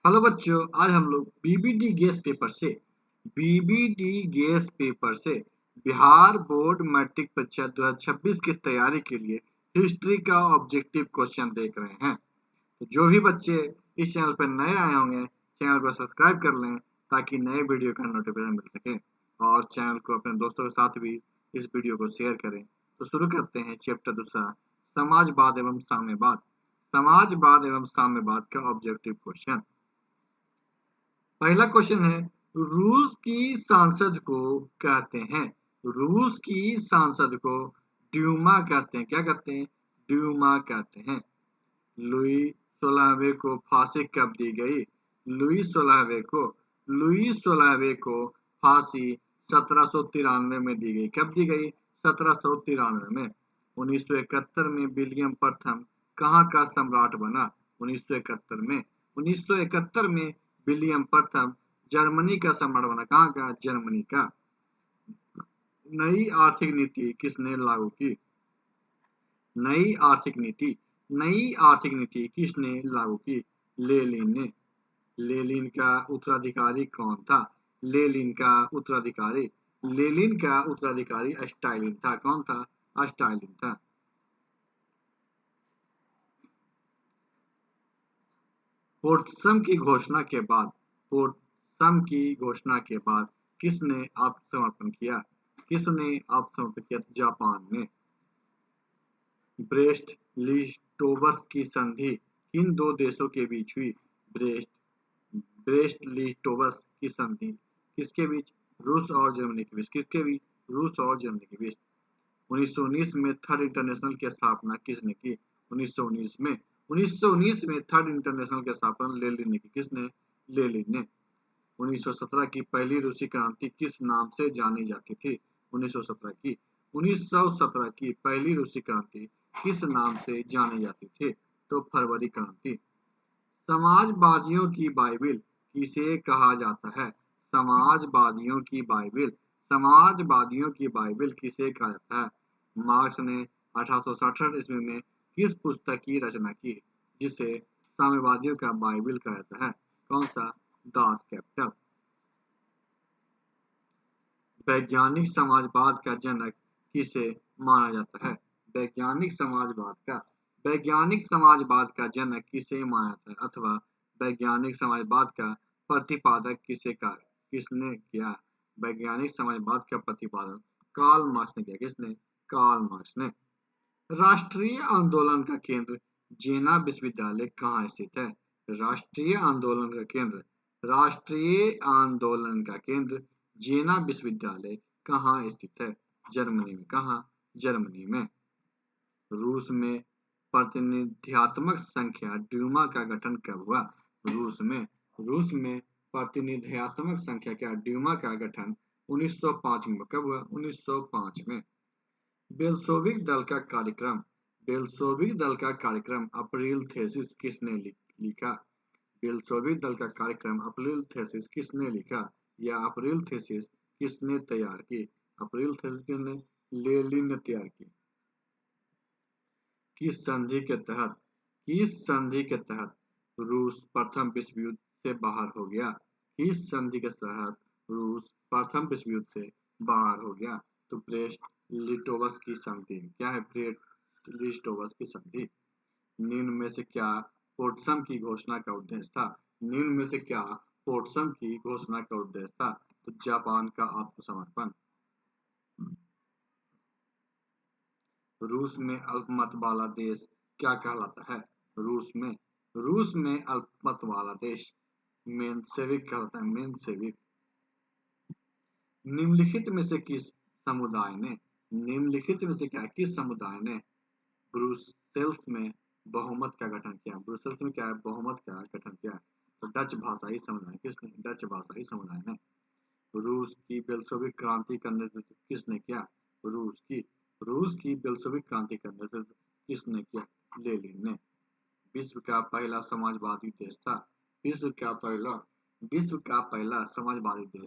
Hello बच्चों, आज हम लोग बीबीडी गैस पेपर से बिहार बोर्ड मैट्रिक परीक्षा 2026 की तैयारी के लिए हिस्ट्री का ऑब्जेक्टिव क्वेश्चन देख रहे हैं। तो जो भी बच्चे इस चैनल पर नए आए होंगे, चैनल को सब्सक्राइब कर लें ताकि नए वीडियो का नोटिफिकेशन मिल सके और चैनल को अपने दोस्तों के साथ भी इस वीडियो को शेयर करें। तो शुरू करते हैं चैप्टर दूसरा, समाजवाद एवं साम्यवाद। समाजवाद एवं साम्यवाद का ऑब्जेक्टिव क्वेश्चन। पहला क्वेश्चन है, रूस की सांसद को कहते हैं। रूस की सांसद को ड्यूमा कहते हैं। क्या कहते हैं? ड्यूमा कहते हैं। लुई 16वें को फांसी कब दी गई? लुई 16वें को फांसी 1793 में दी गई। कब दी गई? 1793 में। 1971 में विलियम प्रथम कहाँ का सम्राट बना? 1971 में। 1971 में विलियम प्रथम जर्मनी का सम्राट बना। कहाँ का? जर्मनी का। नई आर्थिक नीति किसने लागू की? नई आर्थिक नीति किसने लागू की? लेनिन ने। लेनिन का उत्तराधिकारी कौन था? लेनिन का उत्तराधिकारी स्टालिन था। कौन था? स्टालिन था। पोट्सम की घोषणा के बाद किसने आत्मसमर्पण किया? जापान में। ब्रेस्ट लिटोवस की संधि किन दो देशों के बीच हुई? ब्रेस्ट लिटोवस की संधि किसके बीच? रूस और जर्मनी के बीच। किसके बीच? रूस और जर्मनी के बीच। 1919 में थर्ड इंटरनेशनल की स्थापना किसने की? 1919 में थर्ड इंटरनेशनल की स्थापना लेनिन ने की। किसने? लेनिन ने। 1917 की पहली रूसी क्रांति किस नाम से जानी जाती थी? 1917 की पहली रूसी क्रांति किस नाम से जानी जाती थी? तो फरवरी क्रांति। समाजवादियों की बाइबिल किसे कहा जाता है? समाजवादियों की बाइबिल किसे कहा जाता है? मार्क्स ने 1867 ईस्वी में किस पुस्तक की रचना की जिसे साम्यवादियों का बाइबिल कहा जाता है? कौन सा? Das Kapital. वैज्ञानिक समाजवाद का जनक किसे माना जाता है? वैज्ञानिक समाजवाद का जनक किसे माना जाता है? अथवा वैज्ञानिक समाजवाद का प्रतिपादक किसने किया? वैज्ञानिक समाजवाद का प्रतिपादन कार्ल मार्क्स ने किया। किसने? कार्ल मार्क्स ने। राष्ट्रीय आंदोलन का केंद्र जेना विश्वविद्यालय कहाँ स्थित है? राष्ट्रीय आंदोलन का केंद्र जेना विश्वविद्यालय कहाँ स्थित है? जर्मनी में। कहाँ? जर्मनी में। रूस में प्रतिनिध्यात्मक संख्या ड्यूमा का गठन कब हुआ? रूस में प्रतिनिध्यात्मक संख्या क्या ड्यूमा का गठन 1905 में। कब हुआ? 1905 में। बेल्शेविक दल का कार्यक्रम अप्रैल थीसिस किसने लिखा? बेल्शेविक दल का कार्यक्रम अप्रैल थीसिस किसने लिखा या अप्रैल थीसिस किसने तैयार की? अप्रैल थीसिस किसने? लेनिन ने तैयार की। किस संधि के तहत रूस प्रथम विश्व युद्ध से बाहर हो गया? किस संधि के तहत रूस प्रथम विश्व युद्ध से बाहर हो गया? तो ब्रेस्ट लिटोवस की संधि। क्या है? ब्रेस्ट लिटोवस की संधि। निम्न में से क्या पोट्सम की घोषणा का उद्देश्य था? तो जापान का आत्मसमर्पण। रूस में अल्पमत वाला देश क्या कहलाता है? रूस में अल्पमत वाला देश मेंशेविक कहलाता है। मेंशेविक। निम्नलिखित में से किस समुदाय ने ब्रुसेल्स में बहुमत का गठन किया? ब्रुसेल्स में क्या है? बहुमत का गठन किया। तो डच भाषाई समुदाय। किसने? डच भाषाई समुदाय ने। रूस की बेल्शेविक क्रांति का नेतृत्व किसने किया? रूस की बेल्शेविक क्रांति का नेतृत्व किसने किया? लेनिन ने। विश्व का पहला समाजवादी देश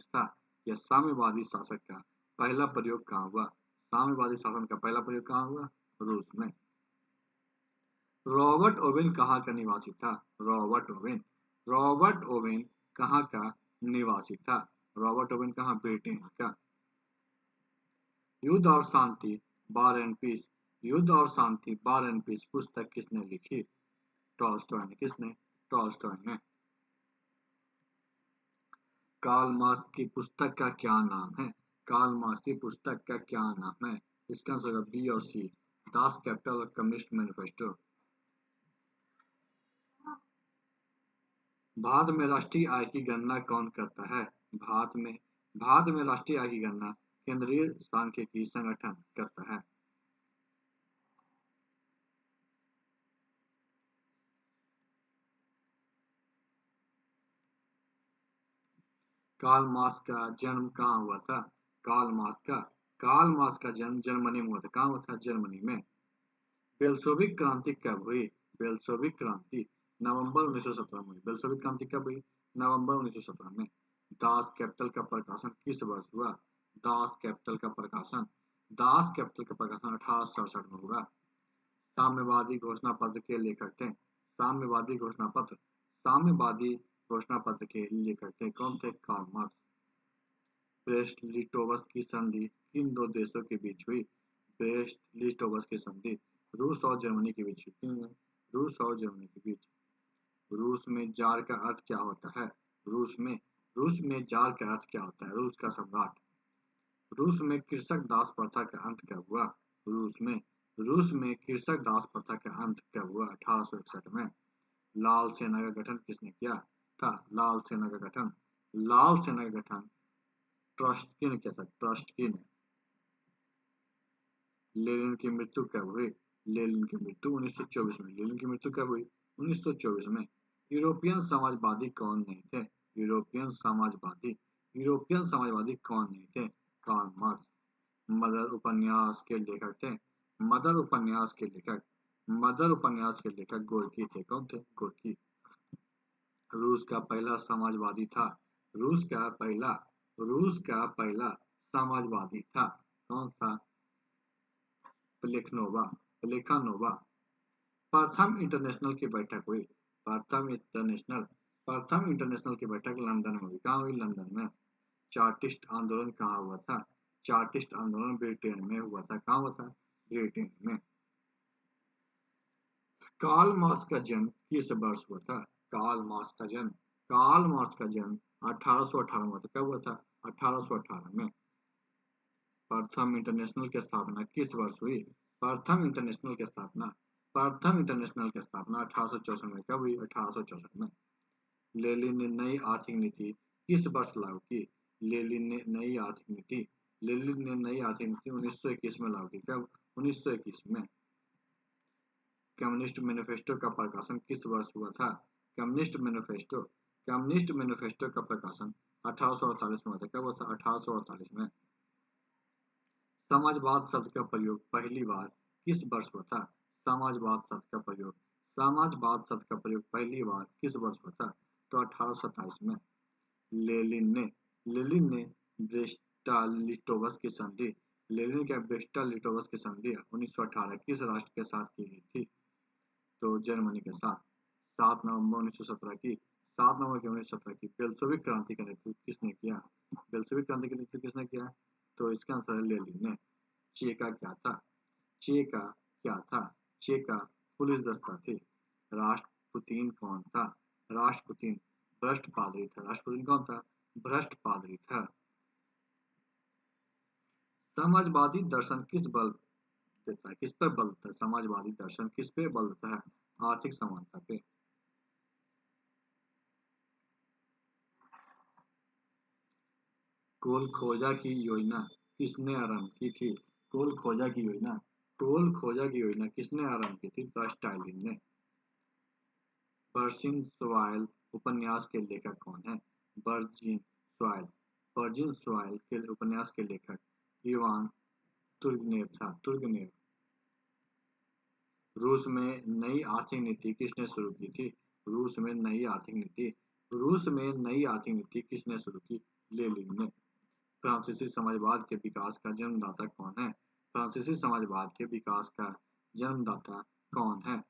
था या साम्यवादी शासन का पहला प्रयोग कहाँ हुआ? साम्यवादी शासन का पहला प्रयोग कहाँ हुआ? रूस में। रॉबर्ट ओवेन कहाँ का निवासी था? रॉबर्ट ओवेन कहाँ का निवासी था? रॉबर्ट ओवेन कहाँ? ब्रिटेन का। युद्ध और शांति बार एंड पीस, युद्ध और शांति बार एंड पीस पुस्तक किसने लिखी? टॉलस्टॉय ने। किसने? टॉलस्टॉय ने। कार्ल मार्क्स की पुस्तक का क्या नाम है? कार्ल मार्क्स की पुस्तक का क्या नाम है? इसका आंसर होगा बी और सी, दास कैपिटल और कम्युनिस्ट मैनिफेस्टो। भारत में राष्ट्रीय आय की गणना कौन करता है? भारत में राष्ट्रीय आय की गणना केंद्रीय सांख्यिकी संगठन करता है। कार्ल मार्क्स का जन्म कहाँ हुआ था? कार्ल मार्क्स का जन्म जर्मनी में हुआ था। कहाँ हुआ था? जर्मनी में। बेल्शेविक क्रांति कब हुई? बेल्शेविक क्रांति नवंबर 1917 में हुई। बेल्शेविक क्रांति कब हुई? नवंबर 1917 में। दास कैपिटल का प्रकाशन किस वर्ष हुआ? दास कैपिटल का प्रकाशन 1867 में हुआ। साम्यवादी घोषणा पत्र के लेखक थे? साम्यवादी घोषणा पत्र के लेखक थे कौन थे? Karl Marx. ब्रेस्ट लिटोवस की संधि किन दो देशों के बीच हुई? ब्रेस्ट लिटोवस की संधि रूस और जर्मनी के बीच हुई। रूस और जर्मनी के बीच। रूस में जार का अर्थ क्या होता है? रूस में रूस में जार का अर्थ क्या होता है? रूस का सम्राट। रूस में कृषक दास प्रथा का अंत कब हुआ? रूस में कृषक दास प्रथा का अंत कब हुआ? 1861 में। लाल सेना का गठन किसने किया था? लाल सेना का गठन ट्रॉट्स्की ने किया था। ट्रॉट्स्की ने। लेनिन की मृत्यु कब हुई? लेनिन की मृत्यु 1924 में। लेनिन की मृत्यु कब हुई? 1924 में। यूरोपियन समाजवादी कौन नहीं थे? यूरोपियन समाजवादी कौन नहीं थे? Karl Marx. मदर उपन्यास के लेखक थे? मदर उपन्यास के लेखक गोर्की थे। कौन थे? गोर्की। रूस का पहला समाजवादी था? रूस का पहला समाजवादी था? कौन था? प्लेखनोवा। प्लेखानोवा। प्रथम इंटरनेशनल की बैठक हुई? प्रथम इंटरनेशनल की बैठक लंदन में हुई। कहाँ हुई? लंदन में। चार्टिस्ट आंदोलन कहाँ हुआ था? चार्टिस्ट आंदोलन ब्रिटेन में हुआ था। कहाँ हुआ था? ब्रिटेन में। कार्ल मार्क्स का जन्म किस वर्ष हुआ था? कार्ल मार्क्स का जन्म 1818 में हुआ था। कब हुआ था? 1818 में। प्रथम इंटरनेशनल की स्थापना किस वर्ष हुई? प्रथम इंटरनेशनल की स्थापना 1864 में। कब हुई? 1864 में। लेनिन ने नई आर्थिक नीति किस वर्ष लागू की? लेनिन ने नई आर्थिक नीति 1921 में लागू की। कब? 1921 में। कम्युनिस्ट मैनिफेस्टो का प्रकाशन किस वर्ष हुआ था? कम्युनिस्ट मैनिफेस्टो का प्रकाशन 1848 में हुआ था। कब हुआ था? 1848 में। समाजवाद शब्द का प्रयोग पहली बार किस वर्ष हुआ था? समाजवाद शब्द का प्रयोग पहली बार किस वर्ष हुआ था? तो 1827 में। लेनिन ने ब्रेस्ट-लिटोवस की संधि 1918 किस राष्ट्र के साथ की गई थी? तो जर्मनी के साथ। 7 नवंबर 1917 की 7 नवंबर 1917 की बेल्शेविक क्रांति का नेतृत्व किसने किया? तो इसका आंसर है लेनिन ने। चेका क्या था? चेका पुलिस दस्ता थे। राष्ट्रपुतीन कौन था? राष्ट्रपुतीन भ्रष्ट पादरी था। राष्ट्रपुतीन कौन था? भ्रष्ट पादरी था। समाजवादी दर्शन किस बल देता है? किस पर बल देता है? समाजवादी दर्शन किस पे बल देता है? आर्थिक समानता पे। कोल खोजा की योजना किसने आरंभ की थी? कोल खोजा की योजना किसने आरंभ की थी? तो स्टालिन ने। पर्शियन सॉइल उपन्यास के लेखक कौन है? वर्जिन सॉइल के उपन्यास के लेखक इवान तुर्गनेव। रूस में नई आर्थिक नीति किसने शुरू की थी? रूस में नई आर्थिक नीति किसने शुरू की? लेनिन ने। फ्रांसीसी समाजवाद के विकास का जन्मदाता कौन है? फ्रांसीसी समाजवाद के विकास का जन्मदाता कौन है?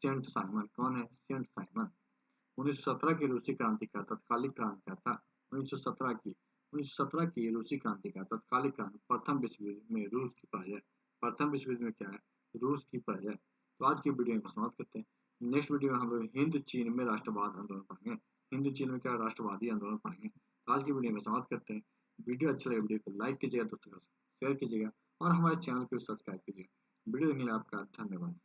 Saint Simon. कौन है? Saint Simon. 1917 की रूसी क्रांति का तत्कालिक क्रांति क्या था? 1917 की रूसी क्रांति का तत्कालिक क्रांति प्रथम विश्व युद्ध में रूस की पराजय। प्रथम विश्व युद्ध में क्या है? रूस की पराजय। तो आज की वीडियो में समाप्त करते हैं। नेक्स्ट वीडियो में हम लोग हिंद चीन में राष्ट्रवाद आंदोलन पढ़ेंगे। हिंद चीन में क्या राष्ट्रवादी आंदोलन पढ़ेंगे। तो आज की वीडियो में समाप्त करते हैं। वीडियो अच्छा लगे वीडियो को लाइक कीजिएगा, दोस्तों के साथ शेयर कीजिएगा और हमारे चैनल को सब्सक्राइब कीजिएगा। वीडियो देखने के लिए आपका धन्यवाद।